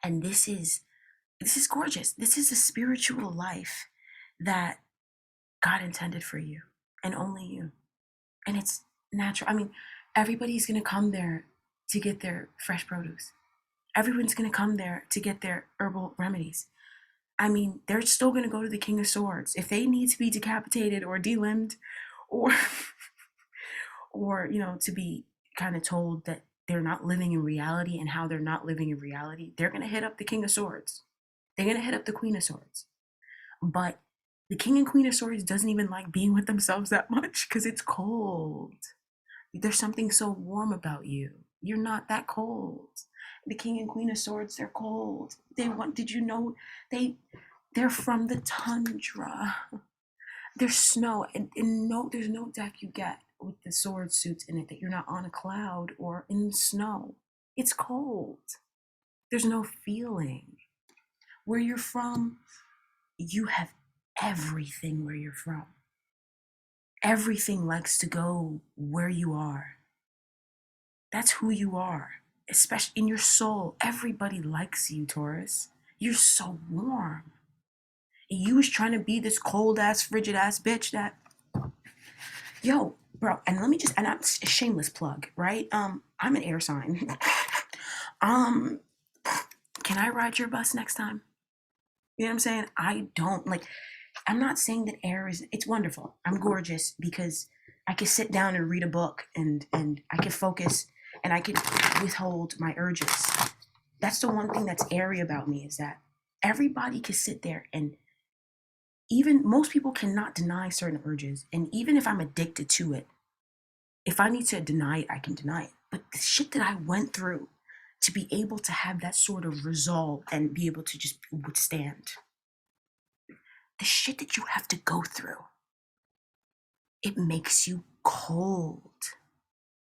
and this is gorgeous. This is a spiritual life that God intended for you and only you. And it's natural. I mean, everybody's going to come there to get their fresh produce. Everyone's going to come there to get their herbal remedies. I mean, they're still going to go to the King of Swords. If they need to be decapitated or delimbed or to be kind of told that they're not living in reality and how they're not living in reality, they're going to hit up the King of Swords. They're going to hit up the Queen of Swords. But the King and Queen of Swords doesn't even like being with themselves that much because it's cold. There's something so warm about you. You're not that cold. The King and Queen of Swords, they're cold. Did you know they're from the tundra. There's snow and there's no deck you get with the sword suits in it that you're not on a cloud or in the snow. It's cold. There's no feeling. Where you're from, you have everything where you're from. Everything likes to go where you are. That's who you are, especially in your soul. Everybody likes you, Taurus. You're so warm. And you was trying to be this cold ass, frigid ass bitch that, yo, bro. And let me just, and I'm a shameless plug, right? I'm an air sign. Can I ride your bus next time? You know what I'm saying? I'm not saying that air it's wonderful. I'm gorgeous because I can sit down and read a book and I can focus and I can withhold my urges. That's the one thing that's airy about me is that everybody can sit there and even most people cannot deny certain urges. And even if I'm addicted to it, if I need to deny it, I can deny it. But the shit that I went through to be able to have that sort of resolve and be able to just withstand the shit that you have to go through, it makes you cold.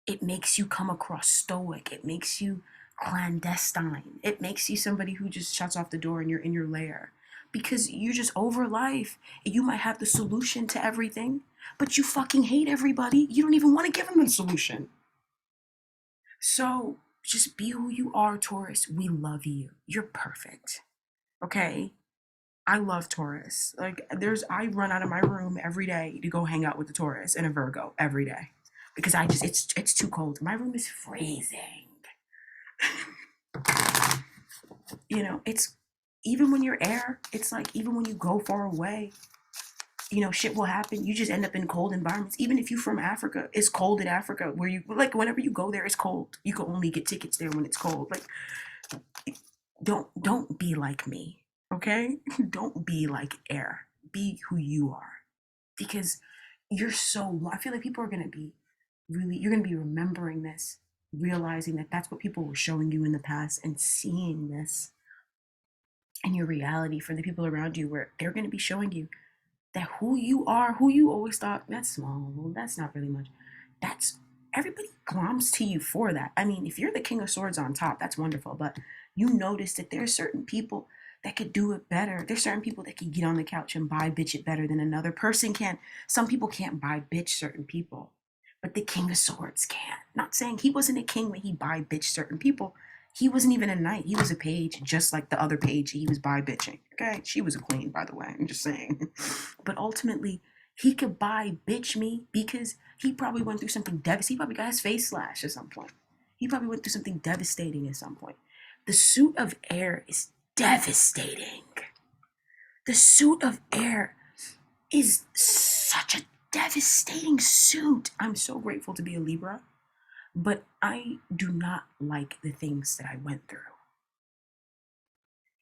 It makes you come across stoic. It makes you clandestine. It makes you somebody who just shuts off the door and you're in your lair. Because you're just over life. And you might have the solution to everything, but you fucking hate everybody. You don't even want to give them the solution. So just be who you are, Taurus. We love you. You're perfect. Okay? I love Taurus. Like I run out of my room every day to go hang out with the Taurus and a Virgo every day because it's too cold. My room is freezing. It's even when you're air, it's like even when you go far away, shit will happen. You just end up in cold environments. Even if you're from Africa, it's cold in Africa where you like whenever you go there, it's cold. You can only get tickets there when it's cold. Like don't be like me. Okay? Don't be like air. Be who you are. Because I feel like people are going to be you're going to be remembering this, realizing that that's what people were showing you in the past and seeing this in your reality for the people around you where they're going to be showing you that who you are, who you always thought, that's small, that's not really much. That's everybody gloms to you for that. I mean, if you're the King of Swords on top, that's wonderful. But you notice that there are certain people that could do it better. There's certain people that can get on the couch and buy bitch it better than another person can. Some people can't buy bitch certain people, but the King of Swords can. Not saying he wasn't a king when he buy bitch certain people. He wasn't even a knight. He was a page, just like the other page he was by bitching. Okay, she was a queen, by the way. I'm just saying. But ultimately, he could buy bitch me because he probably went through something devastating. He probably got his face slashed at some point. He probably went through something devastating at some point. The suit of air is devastating. The suit of air is such a devastating suit. I'm so grateful to be a Libra, but I do not like the things that I went through.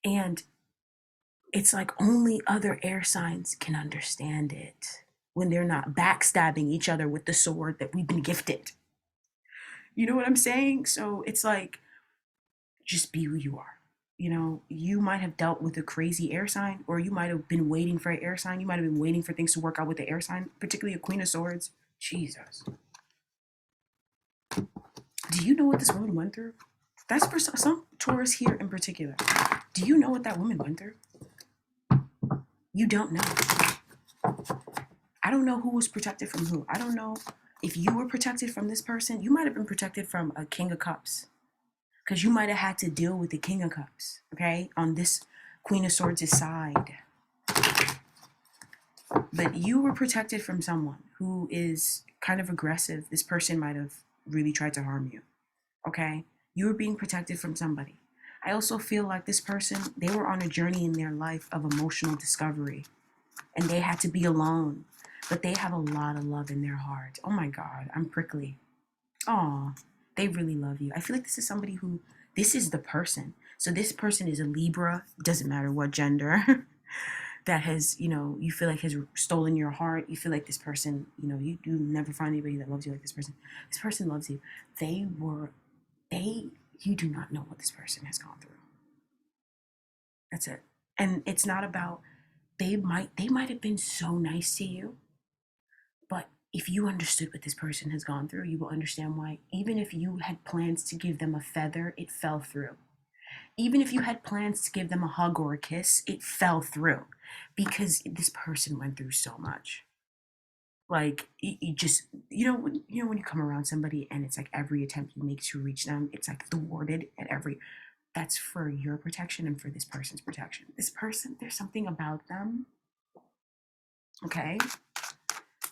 And it's like only other air signs can understand it when they're not backstabbing each other with the sword that we've been gifted. You know what I'm saying? So it's like, just be who you are. You might have dealt with a crazy air sign, or you might have been waiting for an air sign. You might have been waiting for things to work out with the air sign, particularly a Queen of Swords. Jesus. Do you know what this woman went through? That's for some Taurus here in particular. Do you know what that woman went through? You don't know. I don't know who was protected from who. I don't know if you were protected from this person, you might have been protected from a King of Cups, because you might have had to deal with the King of Cups, okay, on this Queen of Swords' side. But you were protected from someone who is kind of aggressive. This person might have really tried to harm you, okay? You were being protected from somebody. I also feel like this person, they were on a journey in their life of emotional discovery, and they had to be alone, but they have a lot of love in their heart. Oh my God, I'm prickly. Aw, they really love you. I feel like this is somebody who, this is the person. So this person is a Libra, doesn't matter what gender, that has, you feel like has stolen your heart. You feel like this person, you never find anybody that loves you like this person. This person loves you. You do not know what this person has gone through. That's it. And it's not about, they might have been so nice to you, but if you understood what this person has gone through, you will understand why. Even if you had plans to give them a feather, it fell through. Even if you had plans to give them a hug or a kiss, it fell through, because this person went through so much. Like, you just, when you come around somebody and it's like every attempt you make to reach them, it's like thwarted at every, that's for your protection and for this person's protection. This person, there's something about them. Okay.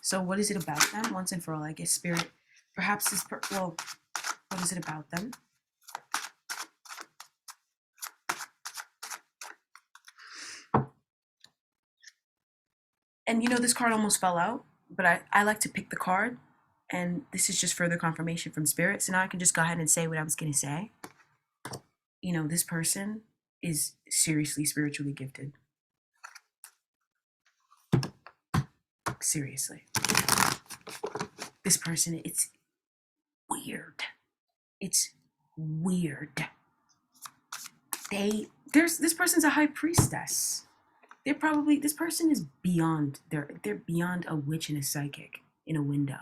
So what is it about them? Once and for all, I guess, Spirit, perhaps what is it about them? And this card almost fell out, but I like to pick the card, and this is just further confirmation from Spirit. So now I can just go ahead and say what I was going to say. This person is seriously spiritually gifted. Seriously. This person, it's weird. It's weird. This person's a high priestess. This person is beyond, they're beyond a witch and a psychic in a window.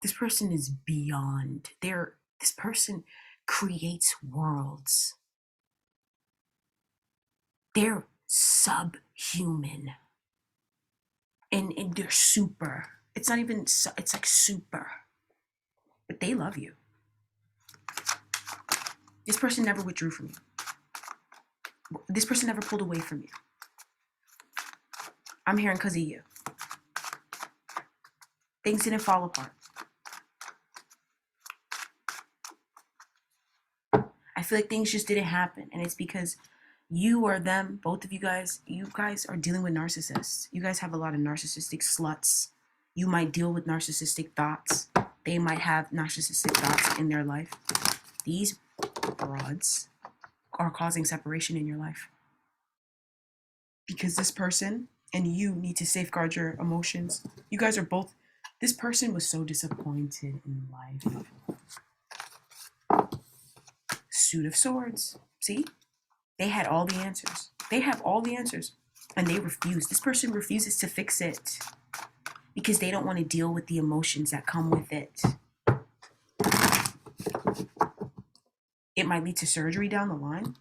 This person is beyond, this person creates worlds. They're subhuman. And they're super. It's not even, it's like super. But they love you. This person never withdrew from you. This person never pulled away from you. I'm hearing because of you. Things didn't fall apart. I feel like things just didn't happen. And it's because you or them, both of you guys are dealing with narcissists. You guys have a lot of narcissistic sluts. You might deal with narcissistic thoughts. They might have narcissistic thoughts in their life. These broads are causing separation in your life. Because this person and you need to safeguard your emotions. You guys are both, this person was so disappointed in life. Suit of Swords. See? They had all the answers. They have all the answers. And they refuse. This person refuses to fix it because they don't want to deal with the emotions that come with it. It might lead to surgery down the line.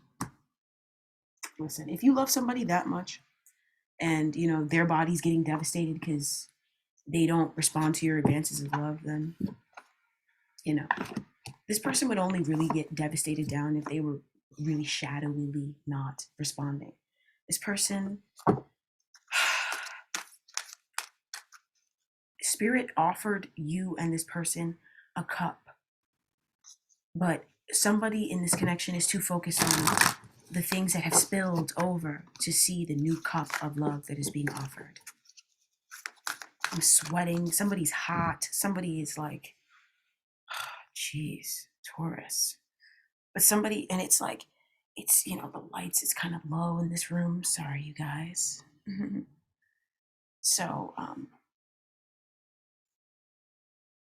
Listen, if you love somebody that much and, their body's getting devastated because they don't respond to your advances of love, then, this person would only really get devastated down if they were really shadowily not responding. This person, Spirit offered you and this person a cup, but somebody in this connection is too focused on the things that have spilled over to see the new cup of love that is being offered. I'm sweating. Somebody's hot. Somebody is like, jeez, Taurus. But somebody, and it's like, it's, the lights, it's kind of low in this room. Sorry, you guys. So,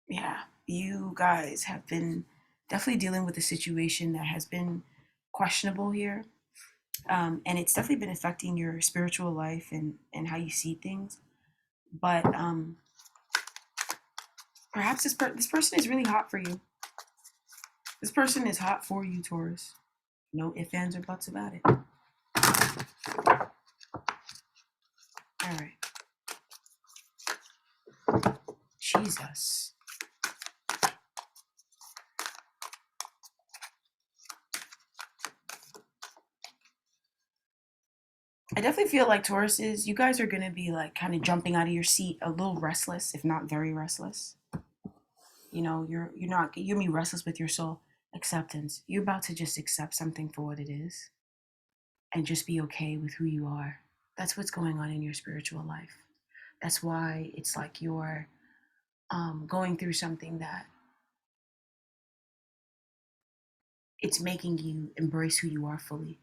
yeah, you guys have been definitely dealing with a situation that has been questionable here. And it's definitely been affecting your spiritual life and how you see things. But perhaps this person is really hot for you. This person is hot for you, Taurus. No ifs, ands, or buts about it. All right. Jesus. I definitely feel like Tauruses, you guys are gonna be like kind of jumping out of your seat, a little restless, if not very restless. You know, you're not you're gonna be restless with your soul. Acceptance. You're about to just accept something for what it is and just be okay with who you are. That's what's going on in your spiritual life. That's why it's like you're going through something that it's making you embrace who you are fully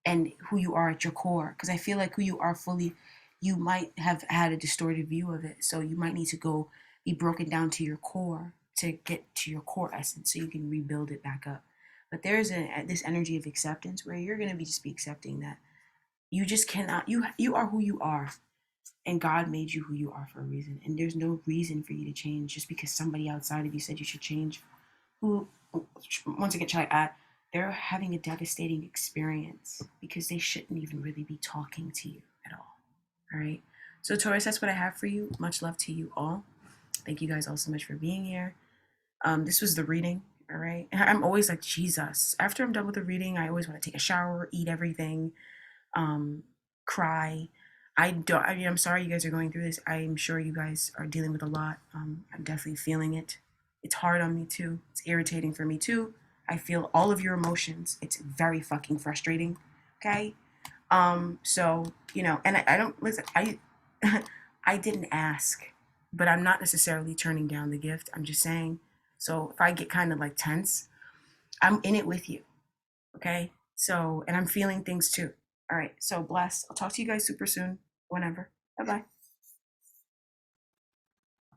and who you are at your core. Because I feel like who you are fully, you might have had a distorted view of it. So you might need to go be broken down to your core to get to your core essence so you can rebuild it back up. But there's this energy of acceptance where you're going to be just be accepting that you just cannot, you are who you are, and God made you who you are for a reason, and there's no reason for you to change just because somebody outside of you said you should change. Who, once again, try add, they're having a devastating experience because they shouldn't even really be talking to you at all right? So Taurus, that's what I have for you. Much love to you all. Thank you guys all so much for being here. This was the reading. All right, I'm always like, Jesus, after I'm done with the reading, I always want to take a shower, eat everything, um, cry. I don't. I mean, I'm sorry you guys are going through this. I'm sure you guys are dealing with a lot. I'm definitely feeling it. It's hard on me too. It's irritating for me too. I feel all of your emotions. It's very fucking frustrating. Okay. So you know, and I don't listen. I I didn't ask, but I'm not necessarily turning down the gift. I'm just saying. So if I get kind of like tense, I'm in it with you. Okay. So, and I'm feeling things too. All right. So bless. I'll talk to you guys super soon. Whenever. Bye bye.